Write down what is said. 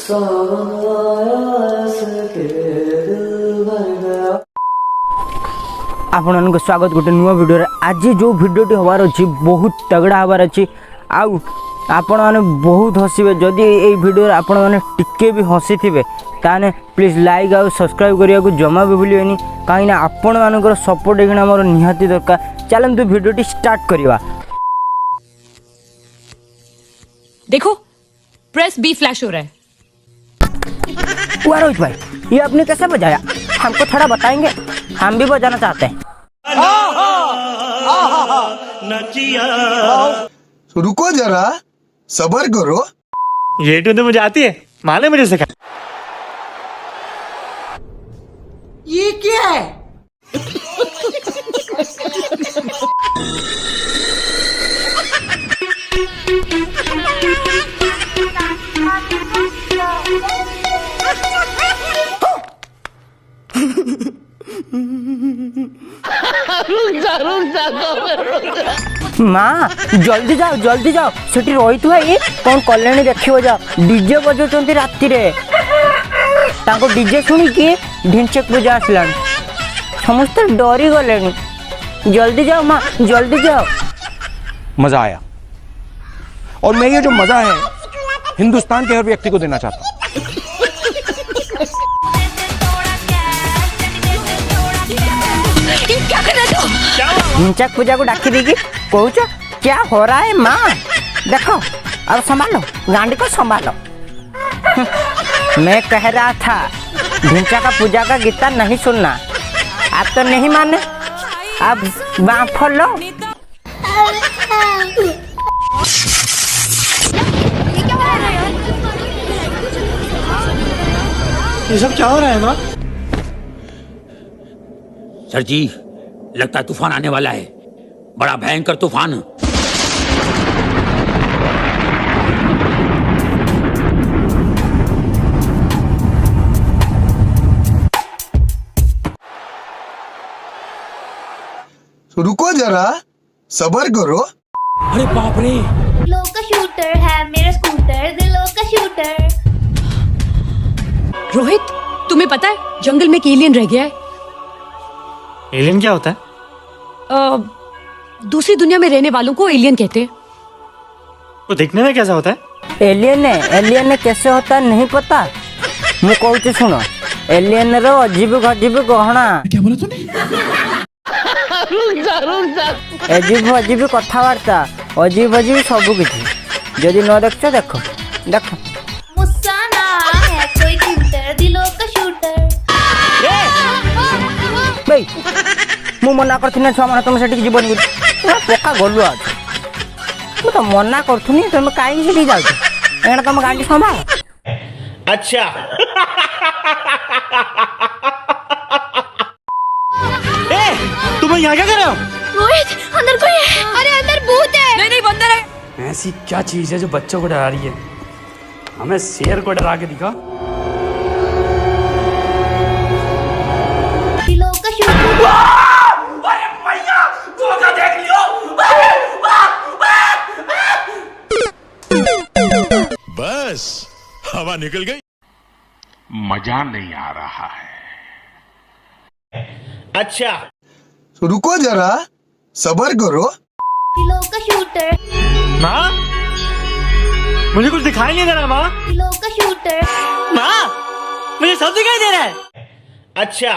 आपन स्वागत गोटे नुआ वीडियो रे। आज जो वीडियोटी हबार अच्छी बहुत तगड़ा हबार अच्छी आउ आपण मैंने बहुत हसबे। जदि ये वीडियो आपण मैंने टिके भी हसी थे ताने प्लीज लाइक आउ सब्सक्राइब करिया को जमा भी भूलिएनी कहीं आपण मानकर सपोर्ट देखना मोर निहाती दरकार। चलते वीडियोटी स्टार्ट करवा। देखो प्रेस बी फ्लैश हो रहा है। रोहित भाई ये आपने कैसे बजाया, हमको थोड़ा बताएंगे, हम भी बजाना चाहते हैं। रुको जरा सब्र करो। ये ट्यून तो मुझे आती है, माले मुझे सिखा। ये क्या है? माँ जल्दी जाओ सेठी रोहित भाई कौन कल्याणी देखियो जाओ। डीजे बजाउछंती राति रे, तांको डीजे सुनिकी ढिंचक पूजा आसला, समस्त डरी गले। जल्दी जाओ माँ, जल्दी जाओ। मजा आया और मैं ये जो मजा है हिंदुस्तान के हर व्यक्ति को देना चाहता हूँ। ढिंचक पूजा को डाकी देगी कौच क्या हो रहा है माँ, देखो अब संभालो गांडी को संभालो। मैं कह रहा था ढिंचा का पूजा का गीता नहीं सुनना, आप तो नहीं माने, अब बाँफ लो। ये सब क्या हो रहा है माँ? सर जी लगता है तूफान आने वाला है, बड़ा भयंकर तूफान। रुको जरा सब्र करो। अरे बाप रे, दिलों का शूटर है मेरा स्कूटर, दिलों का शूटर। रोहित तुम्हें पता है जंगल में एक एलियन रह गया है। एलियन क्या होता है? दूसरी दुनिया में रहने वालों को एलियन कहते हैं। वो दिखने में कैसा होता है? एलियन कैसे होता है नहीं पता, मु कहूँ सुनो। एलियन रो अजीब गजीब गहना, क्या बोला तूने? अजीब कथबार्ता, अजीब सब किसी जदि न देखो देखो देखो। मुस्सा ना है कोई शूटर, दिलों का शूटर। भाई मु मना करथि छुआ मैंने तुम से जीवन पक्का गलु आज मुझे मना करूनी, तुम कहीं से जाऊँ एना तुम गाड़ी संभाल। अच्छा तुम यहाँ क्या कर रहे हो? रोहित अंदर कोई है। अरे अंदर भूत है। नहीं बंदर है। ऐसी क्या चीज है जो बच्चों को डरा रही है? हमें शेर को डरा के दिखा। दिलों का शूटर। अरे मैया धोखा देख लियो। बस हवा निकल गई, मजा नहीं आ रहा है। अच्छा रुको जरा सब्र करो। दिलों का शूटर। माँ मुझे कुछ दिखाई नहीं दे रहा। माँ दिलों का शूटर। माँ मुझे सब दिखाई दे रहा है। अच्छा